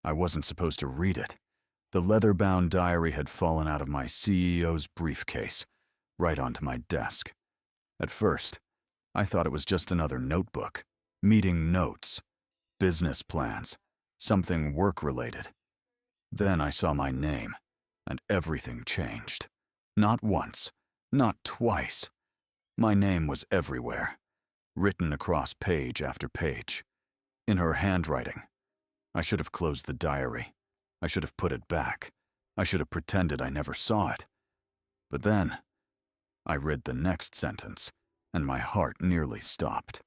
I wasn't supposed to read it. The leather-bound diary had fallen out of my CEO's briefcase, right onto my desk. At first, I thought it was just another notebook, meeting notes, business plans, something work-related. Then I saw my name, and everything changed. Not once, not twice. My name was everywhere, written across page after page, in her handwriting. I should have closed the diary. I should have put it back. I should have pretended I never saw it. But then, I read the next sentence, and my heart nearly stopped.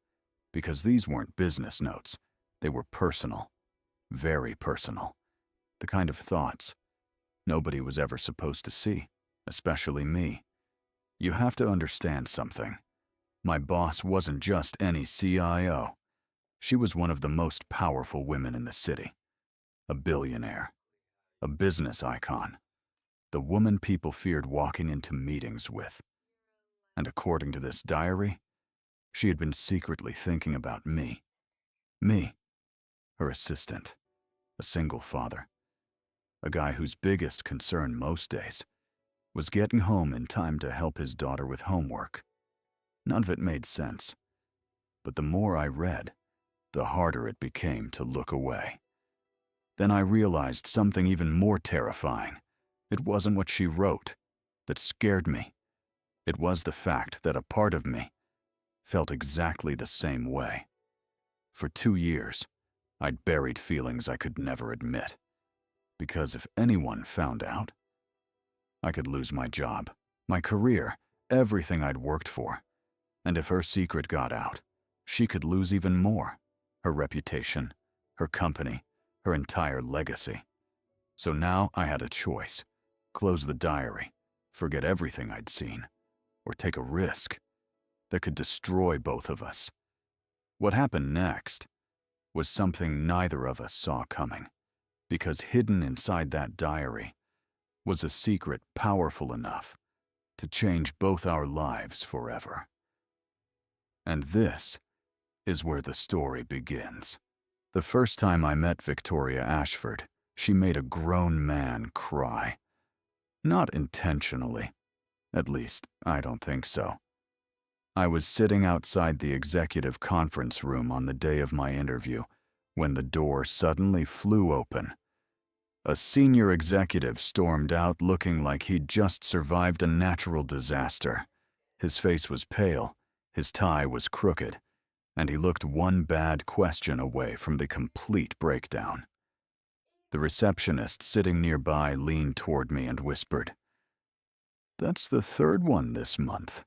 Because these weren't business notes. They were personal. Very personal. The kind of thoughts nobody was ever supposed to see, especially me. You have to understand something. My boss wasn't just any CIO. She was one of the most powerful women in the city. A billionaire. A business icon. The woman people feared walking into meetings with. And according to this diary, she had been secretly thinking about me. Me, her assistant, a single father, a guy whose biggest concern most days was getting home in time to help his daughter with homework. None of it made sense, but the more I read, the harder it became to look away. Then I realized something even more terrifying. It wasn't what she wrote that scared me. It was the fact that a part of me felt exactly the same way. For 2 years, I'd buried feelings I could never admit. Because if anyone found out, I could lose my job, my career, everything I'd worked for. And if her secret got out, she could lose even more. Her reputation, her company, her entire legacy. So now I had a choice. Close the diary, forget everything I'd seen, or take a risk that could destroy both of us. What happened next was something neither of us saw coming, because hidden inside that diary was a secret powerful enough to change both our lives forever. And this is where the story begins. The first time I met Victoria Ashford, she made a grown man cry. Not intentionally. At least, I don't think so. I was sitting outside the executive conference room on the day of my interview when the door suddenly flew open. A senior executive stormed out looking like he'd just survived a natural disaster. His face was pale, his tie was crooked, and he looked one bad question away from the complete breakdown. The receptionist sitting nearby leaned toward me and whispered, "That's the third one this month."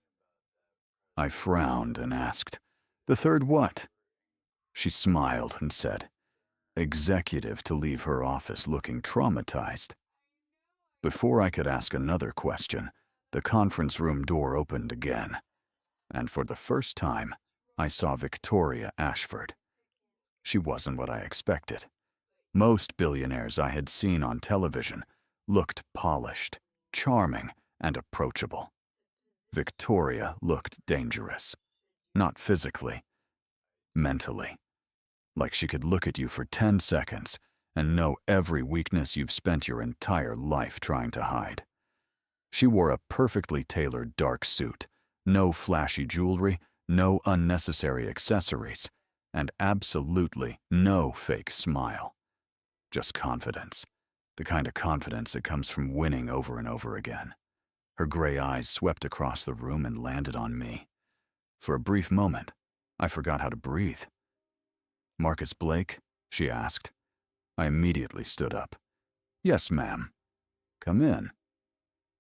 I frowned and asked, "The third what?" She smiled and said, "Executive to leave her office looking traumatized." Before I could ask another question, the conference room door opened again, and for the first time, I saw Victoria Ashford. She wasn't what I expected. Most billionaires I had seen on television looked polished, charming, and approachable. Victoria looked dangerous. Not physically, mentally. Like she could look at you for 10 seconds and know every weakness you've spent your entire life trying to hide. She wore a perfectly tailored dark suit, no flashy jewelry, no unnecessary accessories, and absolutely no fake smile. Just confidence. The kind of confidence that comes from winning over and over again. Her gray eyes swept across the room and landed on me. For a brief moment, I forgot how to breathe. "Marcus Blake?" she asked. I immediately stood up. "Yes, ma'am." "Come in."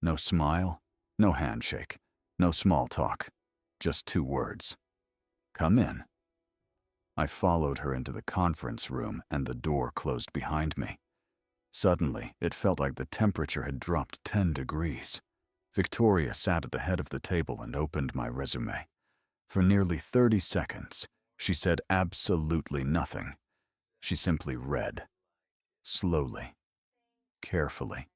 No smile, no handshake, no small talk, just 2 words. "Come in." I followed her into the conference room and the door closed behind me. Suddenly, it felt like the temperature had dropped 10 degrees. Victoria sat at the head of the table and opened my resume. For nearly 30 seconds, she said absolutely nothing. She simply read. Slowly. Carefully.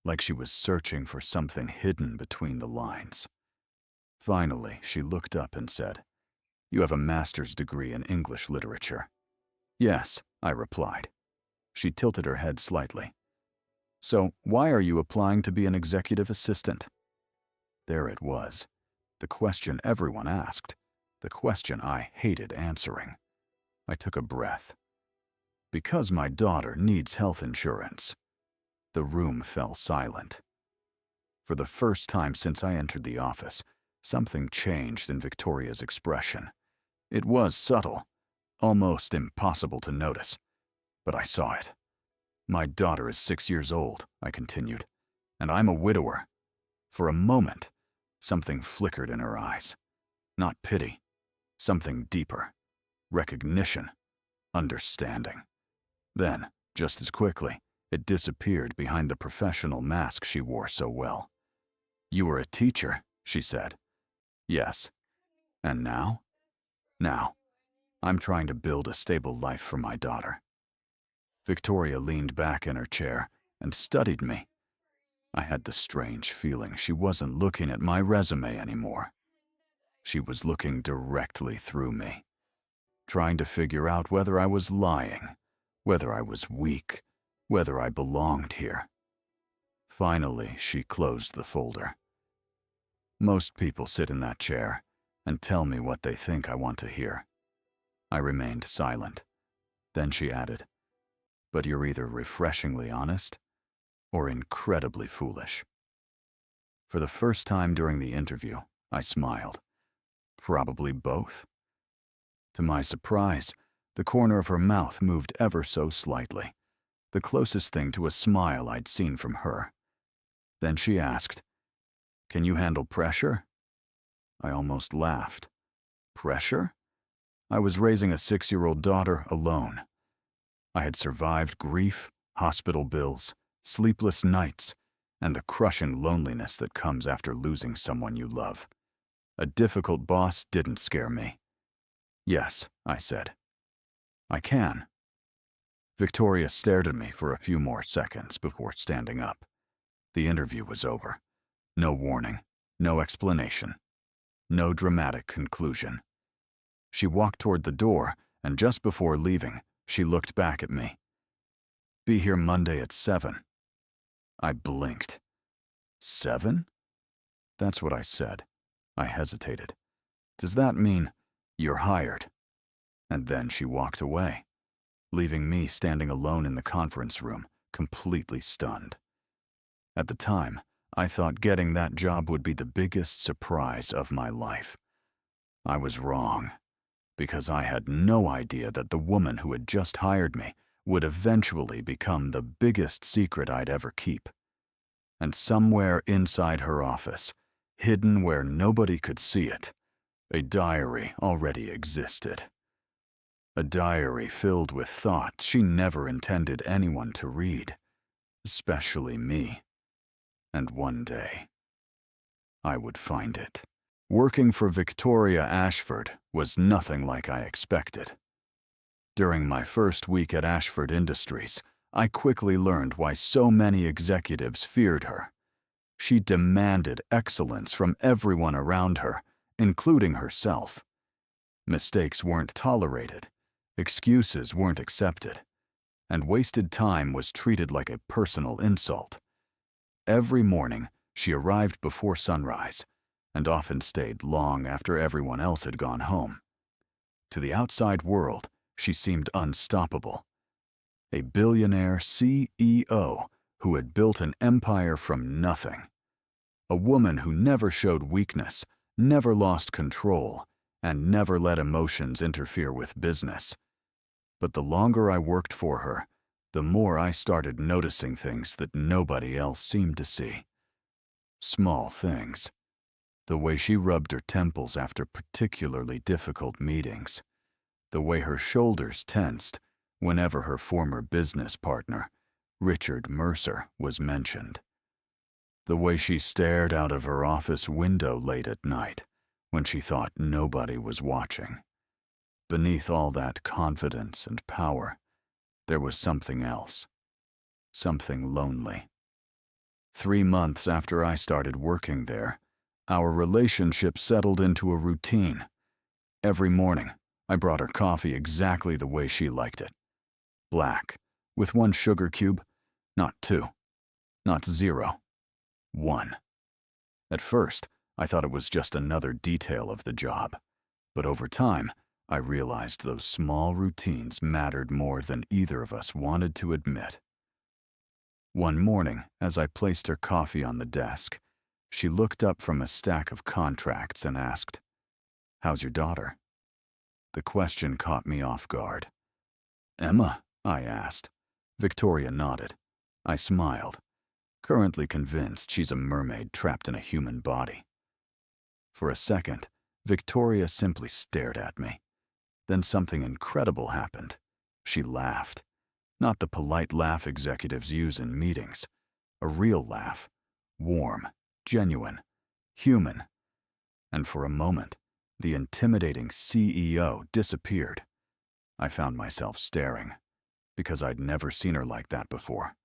Like she was searching for something hidden between the lines. Finally, she looked up and said, "You have a master's degree in English literature." "Yes," I replied. She tilted her head slightly. "So, why are you applying to be an executive assistant?" There it was. The question everyone asked. The question I hated answering. I took a breath. "Because my daughter needs health insurance." The room fell silent. For the first time since I entered the office, something changed in Victoria's expression. It was subtle, almost impossible to notice, but I saw it. "My daughter is 6 years old," I continued, "and I'm a widower." For a moment, something flickered in her eyes. Not pity, something deeper. Recognition, understanding. Then, just as quickly, it disappeared behind the professional mask she wore so well. "You were a teacher," she said. "Yes. And now?" "Now, I'm trying to build a stable life for my daughter." Victoria leaned back in her chair and studied me. I had the strange feeling she wasn't looking at my resume anymore. She was looking directly through me, trying to figure out whether I was lying, whether I was weak, whether I belonged here. Finally, she closed the folder. "Most people sit in that chair and tell me what they think I want to hear." I remained silent. Then she added, "But you're either refreshingly honest or incredibly foolish." For the first time during the interview, I smiled. Probably both. To my surprise, the corner of her mouth moved ever so slightly, the closest thing to a smile I'd seen from her. Then she asked, "Can you handle pressure?" I almost laughed. Pressure? I was raising a 6-year-old daughter alone. I had survived grief, hospital bills, sleepless nights, and the crushing loneliness that comes after losing someone you love. A difficult boss didn't scare me. "Yes," I said. "I can." Victoria stared at me for a few more seconds before standing up. The interview was over. No warning, no explanation, no dramatic conclusion. She walked toward the door, and just before leaving, she looked back at me. "Be here Monday at 7. I blinked. 7? That's what I said. I hesitated. "Does that mean you're hired?" And then she walked away, leaving me standing alone in the conference room, completely stunned. At the time, I thought getting that job would be the biggest surprise of my life. I was wrong, because I had no idea that the woman who had just hired me would eventually become the biggest secret I'd ever keep. And somewhere inside her office, hidden where nobody could see it, a diary already existed. A diary filled with thoughts she never intended anyone to read, especially me. And one day, I would find it. Working for Victoria Ashford was nothing like I expected. During my first week at Ashford Industries, I quickly learned why so many executives feared her. She demanded excellence from everyone around her, including herself. Mistakes weren't tolerated, excuses weren't accepted, and wasted time was treated like a personal insult. Every morning, she arrived before sunrise, and often stayed long after everyone else had gone home. To the outside world, she seemed unstoppable. A billionaire CEO who had built an empire from nothing. A woman who never showed weakness, never lost control, and never let emotions interfere with business. But the longer I worked for her, the more I started noticing things that nobody else seemed to see. Small things. The way she rubbed her temples after particularly difficult meetings. The way her shoulders tensed whenever her former business partner, Richard Mercer, was mentioned. The way she stared out of her office window late at night when she thought nobody was watching. Beneath all that confidence and power, there was something else. Something lonely. 3 months after I started working there, our relationship settled into a routine. Every morning, I brought her coffee exactly the way she liked it. Black, With 1 sugar cube, not 2, not 0, 1. At first, I thought it was just another detail of the job, but over time, I realized those small routines mattered more than either of us wanted to admit. One morning, as I placed her coffee on the desk, she looked up from a stack of contracts and asked, "How's your daughter?" The question caught me off guard. "Emma?" I asked. Victoria nodded. I smiled, currently convinced she's a mermaid trapped in a human body. For a second, Victoria simply stared at me. Then something incredible happened. She laughed. Not the polite laugh executives use in meetings. A real laugh. Warm, genuine, human. And for a moment, the intimidating CEO disappeared. I found myself staring, because I'd never seen her like that before.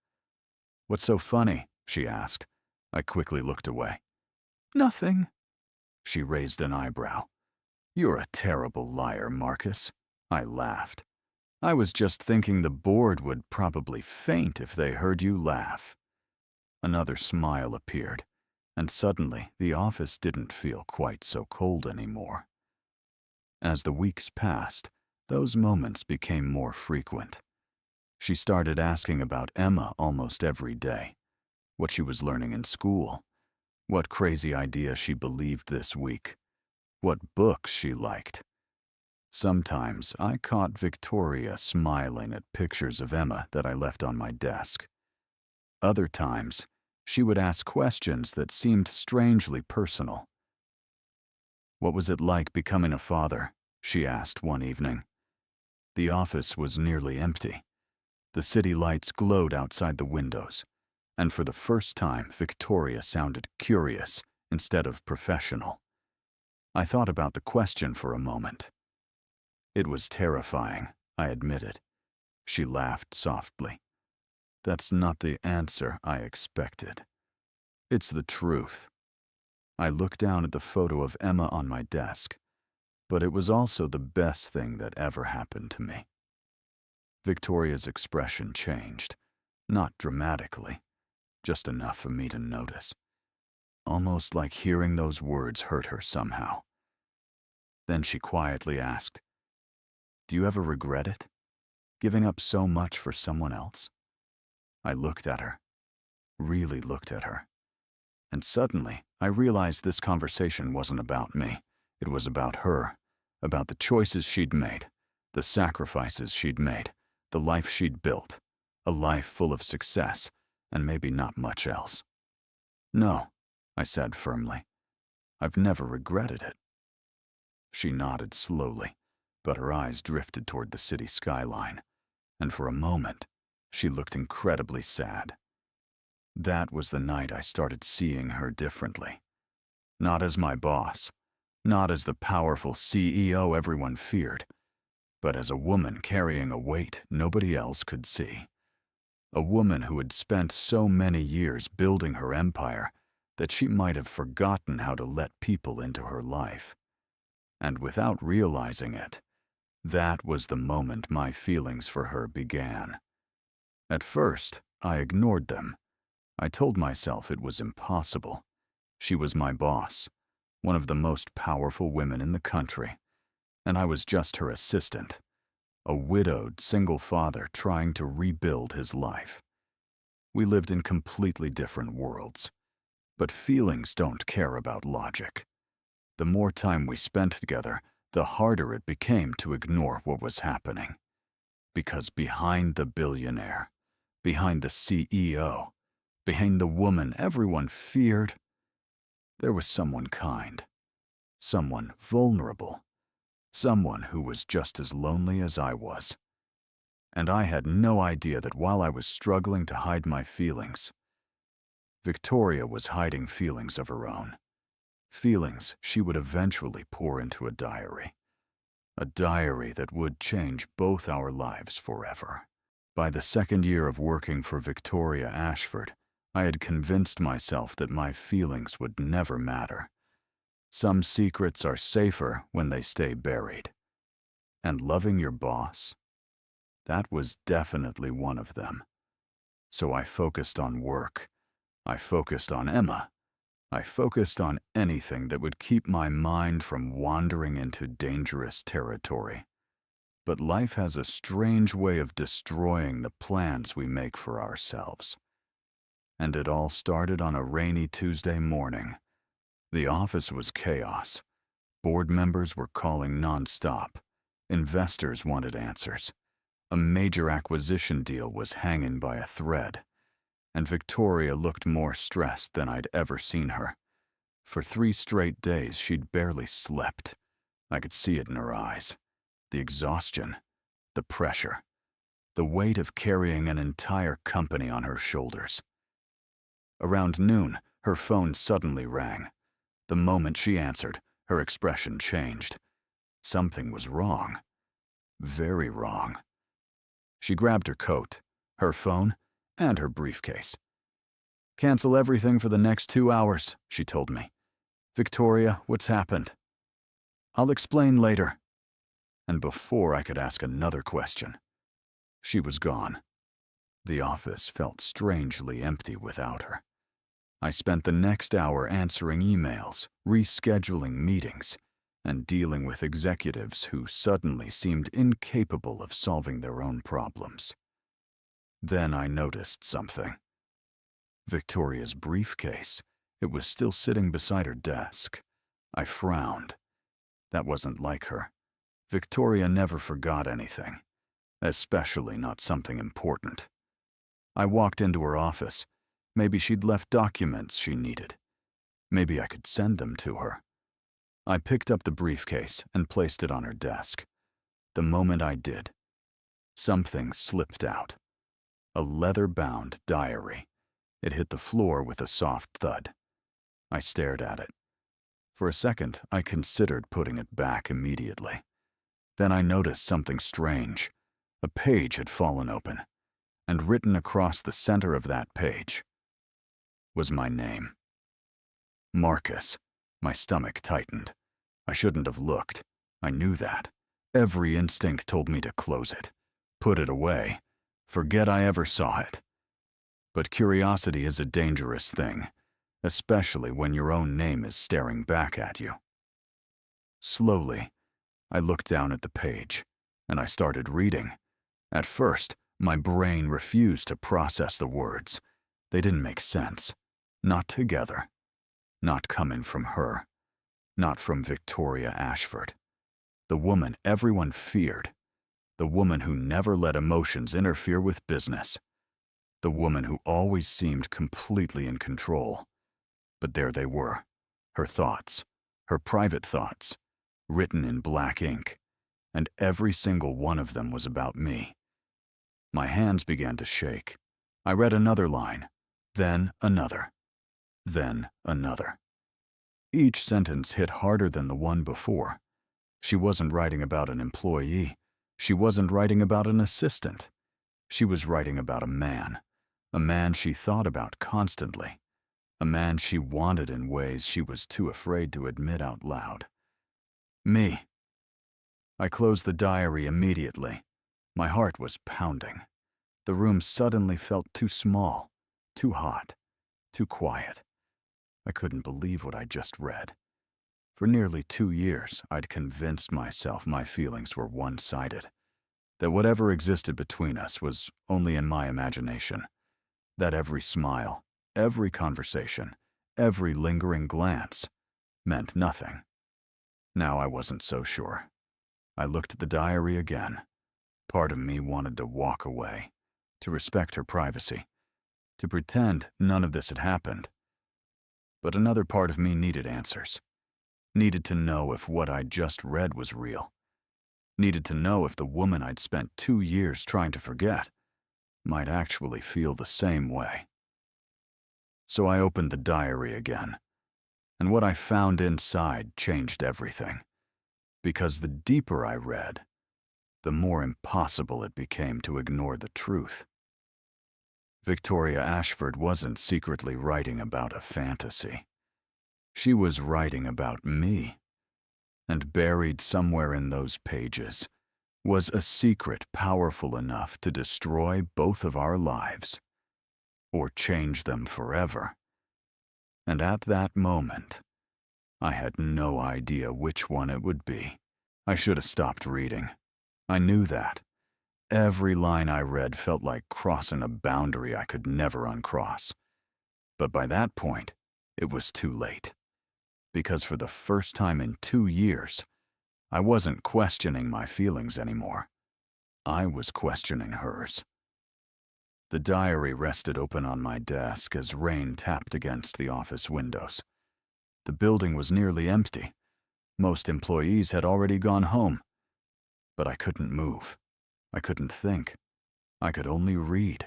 "What's so funny?" she asked. I quickly looked away. "Nothing." She raised an eyebrow. "You're a terrible liar, Marcus." I laughed. "I was just thinking the board would probably faint if they heard you laugh." Another smile appeared, and suddenly the office didn't feel quite so cold anymore. As the weeks passed, those moments became more frequent. She started asking about Emma almost every day, what she was learning in school, what crazy idea she believed this week, what books she liked. Sometimes I caught Victoria smiling at pictures of Emma that I left on my desk. Other times, she would ask questions that seemed strangely personal. "What was it like becoming a father?" she asked one evening. The office was nearly empty. The city lights glowed outside the windows, and for the first time, Victoria sounded curious instead of professional. I thought about the question for a moment. It was terrifying, I admitted. She laughed softly. "That's not the answer I expected. It's the truth." I looked down at the photo of Emma on my desk, but it was also the best thing that ever happened to me. Victoria's expression changed, not dramatically, just enough for me to notice. Almost like hearing those words hurt her somehow. Then she quietly asked, "Do you ever regret it? Giving up so much for someone else?" I looked at her, really looked at her. And suddenly, I realized this conversation wasn't about me. It was about her, about the choices she'd made, the sacrifices she'd made, the life she'd built, a life full of success, and maybe not much else. "No," I said firmly. "I've never regretted it." She nodded slowly, but her eyes drifted toward the city skyline, and for a moment, she looked incredibly sad. That was the night I started seeing her differently. Not as my boss, not as the powerful CEO everyone feared, but as a woman carrying a weight nobody else could see. A woman who had spent so many years building her empire that she might have forgotten how to let people into her life. And without realizing it, that was the moment my feelings for her began. At first, I ignored them. I told myself it was impossible. She was my boss, one of the most powerful women in the country, and I was just her assistant, a widowed single father trying to rebuild his life. We lived in completely different worlds, but feelings don't care about logic. The more time we spent together, the harder it became to ignore what was happening. Because behind the billionaire, behind the CEO, behind the woman everyone feared, there was someone kind, someone vulnerable, someone who was just as lonely as I was. And I had no idea that while I was struggling to hide my feelings, Victoria was hiding feelings of her own. Feelings she would eventually pour into a diary that would change both our lives forever. By the second year of working for Victoria Ashford, I had convinced myself that my feelings would never matter. Some secrets are safer when they stay buried. And loving your boss? That was definitely one of them. So I focused on work. I focused on Emma. I focused on anything that would keep my mind from wandering into dangerous territory. But life has a strange way of destroying the plans we make for ourselves. And it all started on a rainy Tuesday morning. The office was chaos. Board members were calling nonstop. Investors wanted answers. A major acquisition deal was hanging by a thread. And Victoria looked more stressed than I'd ever seen her. For 3 straight days, she'd barely slept. I could see it in her eyes. The exhaustion, the pressure, the weight of carrying an entire company on her shoulders. Around noon, her phone suddenly rang. The moment she answered, her expression changed. Something was wrong. Very wrong. She grabbed her coat, her phone, and her briefcase. "Cancel everything for the next 2 hours," she told me. "Victoria, what's happened?" "I'll explain later." And before I could ask another question, she was gone. The office felt strangely empty without her. I spent the next hour answering emails, rescheduling meetings, and dealing with executives who suddenly seemed incapable of solving their own problems. Then I noticed something. Victoria's briefcase. It was still sitting beside her desk. I frowned. That wasn't like her. Victoria never forgot anything, especially not something important. I walked into her office. Maybe she'd left documents she needed. Maybe I could send them to her. I picked up the briefcase and placed it on her desk. The moment I did, something slipped out. A leather-bound diary. It hit the floor with a soft thud. I stared at it. For a second, I considered putting it back immediately. Then I noticed something strange. A page had fallen open, and written across the center of that page was my name. Marcus. My stomach tightened. I shouldn't have looked. I knew that. Every instinct told me to close it, put it away, forget I ever saw it. But curiosity is a dangerous thing, especially when your own name is staring back at you. Slowly, I looked down at the page, and I started reading. At first, my brain refused to process the words. They didn't make sense. Not together. Not coming from her. Not from Victoria Ashford. The woman everyone feared. The woman who never let emotions interfere with business. The woman who always seemed completely in control. But there they were, her thoughts, her private thoughts, written in black ink, and every single one of them was about me. My hands began to shake. I read another line, then another, then another. Each sentence hit harder than the one before. She wasn't writing about an employee. She wasn't writing about an assistant. She was writing about a man she thought about constantly, a man she wanted in ways she was too afraid to admit out loud. Me. I closed the diary immediately. My heart was pounding. The room suddenly felt too small, too hot, too quiet. I couldn't believe what I'd just read. For nearly 2 years, I'd convinced myself my feelings were one-sided, that whatever existed between us was only in my imagination, that every smile, every conversation, every lingering glance meant nothing. Now I wasn't so sure. I looked at the diary again. Part of me wanted to walk away, to respect her privacy, to pretend none of this had happened. But another part of me needed answers. Needed to know if what I'd just read was real. Needed to know if the woman I'd spent 2 years trying to forget might actually feel the same way. So I opened the diary again, and what I found inside changed everything. Because the deeper I read, the more impossible it became to ignore the truth. Victoria Ashford wasn't secretly writing about a fantasy. She was writing about me. And buried somewhere in those pages Was a secret powerful enough to destroy both of our lives, or change them forever? And at that moment, I had no idea which one it would be. I should have stopped reading. I knew that. Every line I read felt like crossing a boundary I could never uncross. But by that point, it was too late. Because for the first time in 2 years, I wasn't questioning my feelings anymore. I was questioning hers. The diary rested open on my desk as rain tapped against the office windows. The building was nearly empty. Most employees had already gone home. But I couldn't move. I couldn't think. I could only read.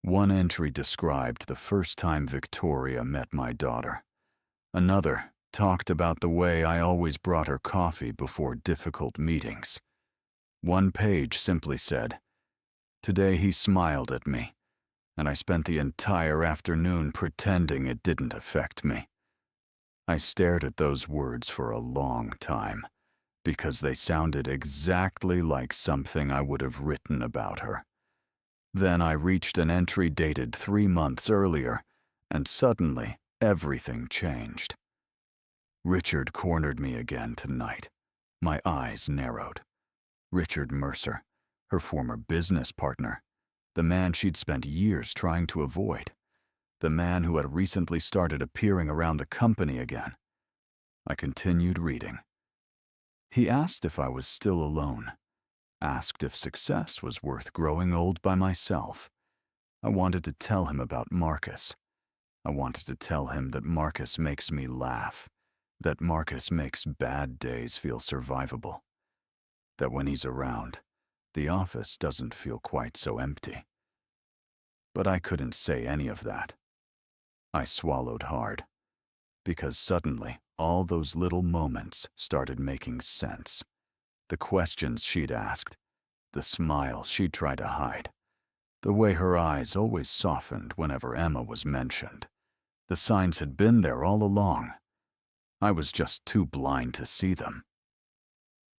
One entry described the first time Victoria met my daughter. Another talked about the way I always brought her coffee before difficult meetings. One page simply said, "Today he smiled at me, and I spent the entire afternoon pretending it didn't affect me." I stared at those words for a long time, because they sounded exactly like something I would have written about her. Then I reached an entry dated 3 months earlier, and suddenly everything changed. Richard cornered me again tonight. My eyes narrowed. Richard Mercer, her former business partner, the man she'd spent years trying to avoid, the man who had recently started appearing around the company again. I continued reading. He asked if I was still alone, asked if success was worth growing old by myself. I wanted to tell him about Marcus. I wanted to tell him that Marcus makes me laugh, that Marcus makes bad days feel survivable, that when he's around, the office doesn't feel quite so empty. But I couldn't say any of that. I swallowed hard, because suddenly all those little moments started making sense. The questions she'd asked, the smile she'd tried to hide, the way her eyes always softened whenever Emma was mentioned. The signs had been there all along. I was just too blind to see them.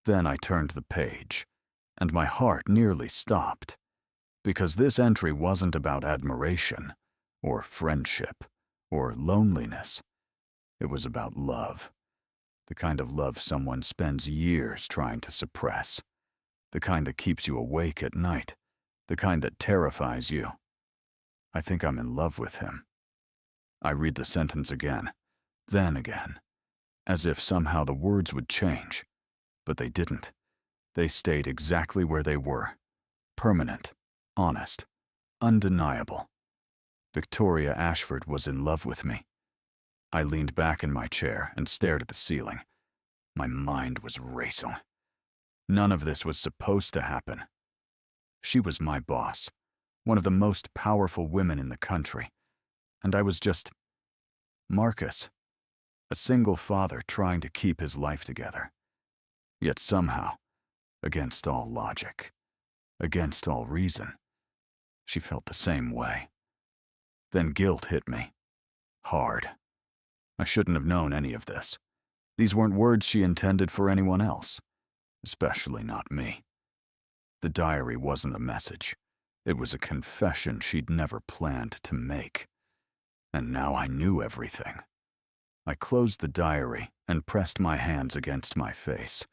Then I turned the page, and my heart nearly stopped, because this entry wasn't about admiration, or friendship, or loneliness. It was about love, the kind of love someone spends years trying to suppress, the kind that keeps you awake at night, the kind that terrifies you. I think I'm in love with him. I read the sentence again, then again, as if somehow the words would change, but they didn't. They stayed exactly where they were, permanent, honest, undeniable. Victoria Ashford was in love with me. I leaned back in my chair and stared at the ceiling. My mind was racing. None of this was supposed to happen. She was my boss, one of the most powerful women in the country, and I was just Marcus, a single father trying to keep his life together. Yet somehow, against all logic, against all reason, she felt the same way. Then guilt hit me, hard. I shouldn't have known any of this. These weren't words she intended for anyone else, especially not me. The diary wasn't a message. It was a confession she'd never planned to make. And now I knew everything. I closed the diary and pressed my hands against my face.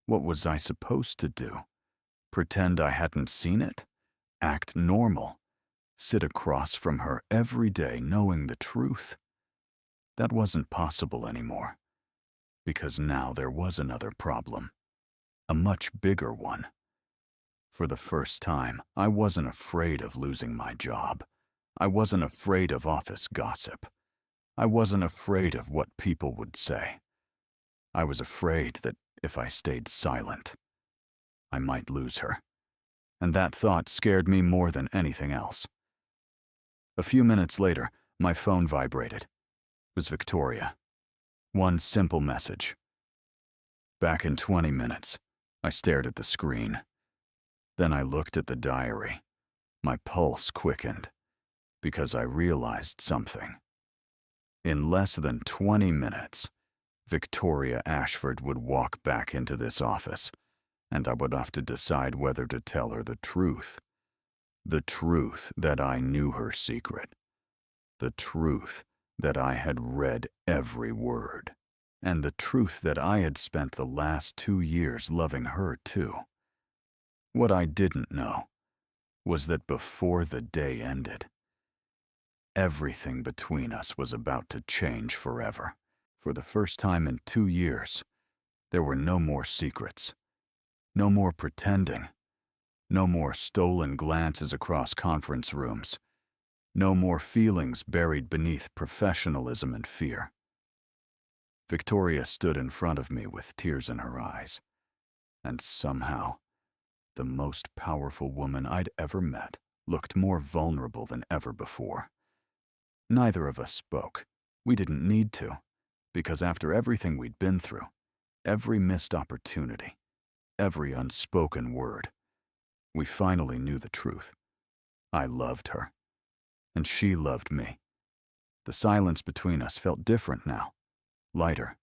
What was I supposed to do? Pretend I hadn't seen it? Act normal? Sit across from her every day knowing the truth? That wasn't possible anymore, because now there was another problem, a much bigger one. For the first time, I wasn't afraid of losing my job. I wasn't afraid of office gossip. I wasn't afraid of what people would say. I was afraid that if I stayed silent, I might lose her. And that thought scared me more than anything else. A few minutes later, my phone vibrated. It was Victoria. One simple message. Back in 20 minutes, I stared at the screen. Then I looked at the diary. My pulse quickened, because I realized something. In less than 20 minutes, Victoria Ashford would walk back into this office, and I would have to decide whether to tell her the truth. The truth that I knew her secret. The truth that I had read every word. And the truth that I had spent the last 2 years loving her too. What I didn't know was that before the day ended, everything between us was about to change forever. For the first time in 2 years, there were no more secrets, no more pretending, no more stolen glances across conference rooms, no more feelings buried beneath professionalism and fear. Victoria stood in front of me with tears in her eyes, and somehow, the most powerful woman I'd ever met looked more vulnerable than ever before. Neither of us spoke. We didn't need to, because after everything we'd been through, every missed opportunity, every unspoken word, we finally knew the truth. I loved her, and she loved me. The silence between us felt different now, lighter,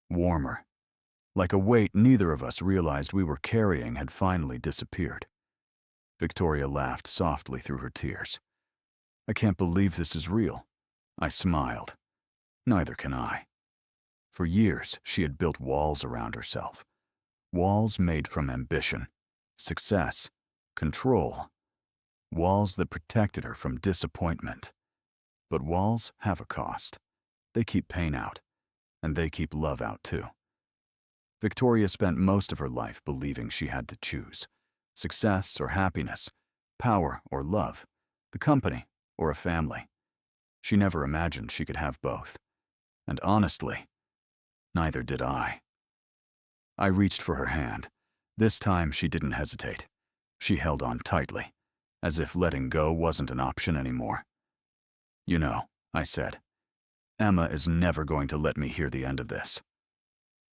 warmer, like a weight neither of us realized we were carrying had finally disappeared. Victoria laughed softly through her tears. I can't believe this is real. I smiled. Neither can I. For years, she had built walls around herself. Walls made from ambition, success, control. Walls that protected her from disappointment. But walls have a cost. They keep pain out, and they keep love out too. Victoria spent most of her life believing she had to choose. Success or happiness, power or love, the company or a family. She never imagined she could have both. And honestly, neither did I. I reached for her hand. This time she didn't hesitate. She held on tightly, as if letting go wasn't an option anymore. You know, I said, Emma is never going to let me hear the end of this.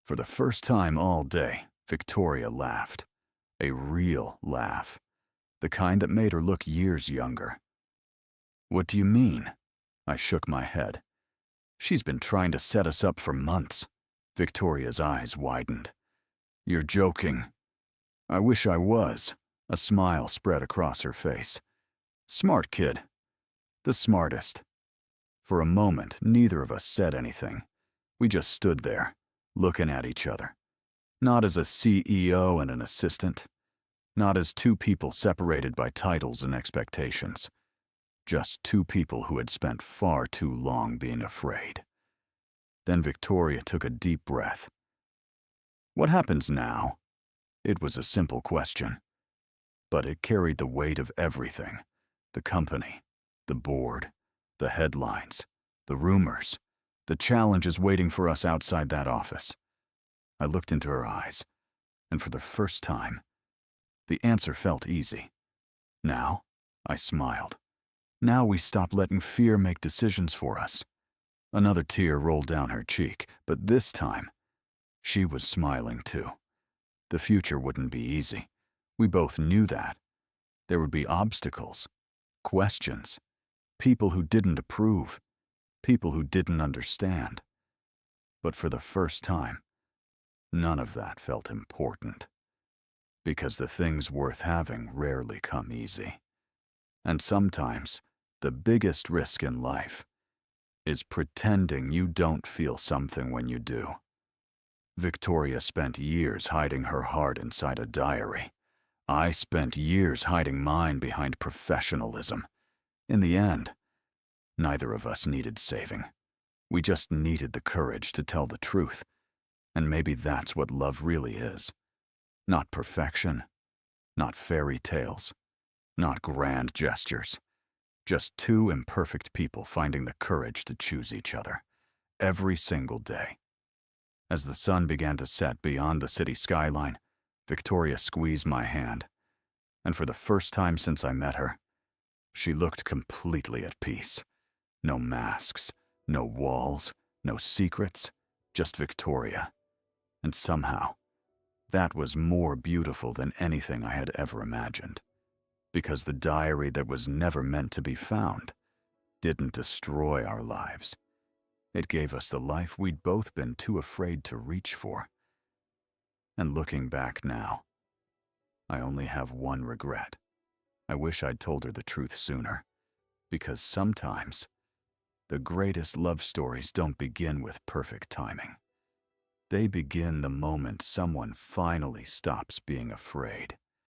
For the first time all day, Victoria laughed. A real laugh. The kind that made her look years younger. What do you mean? I shook my head. She's been trying to set us up for months. Victoria's eyes widened. You're joking. I wish I was. A smile spread across her face. Smart kid. The smartest. For a moment, neither of us said anything. We just stood there, looking at each other. Not as a CEO and an assistant. Not as two people separated by titles and expectations. Just two people who had spent far too long being afraid. Then Victoria took a deep breath. What happens now? It was a simple question. But it carried the weight of everything. The company, the board, the headlines, the rumors, the challenges waiting for us outside that office. I looked into her eyes, and for the first time, the answer felt easy. Now, I smiled. Now we stopped letting fear make decisions for us. Another tear rolled down her cheek, but this time, she was smiling too. The future wouldn't be easy. We both knew that. There would be obstacles, questions, people who didn't approve, people who didn't understand. But for the first time, none of that felt important. Because the things worth having rarely come easy. And sometimes, the biggest risk in life is pretending you don't feel something when you do. Victoria spent years hiding her heart inside a diary. I spent years hiding mine behind professionalism. In the end, neither of us needed saving. We just needed the courage to tell the truth. And maybe that's what love really is. Not perfection, not fairy tales, not grand gestures. Just two imperfect people finding the courage to choose each other, every single day. As the sun began to set beyond the city skyline, Victoria squeezed my hand, and for the first time since I met her, she looked completely at peace. No masks, no walls, no secrets, just Victoria. And somehow, that was more beautiful than anything I had ever imagined. Because the diary that was never meant to be found didn't destroy our lives. It gave us the life we'd both been too afraid to reach for. And looking back now, I only have one regret. I wish I'd told her the truth sooner. Because sometimes, the greatest love stories don't begin with perfect timing. They begin the moment someone finally stops being afraid.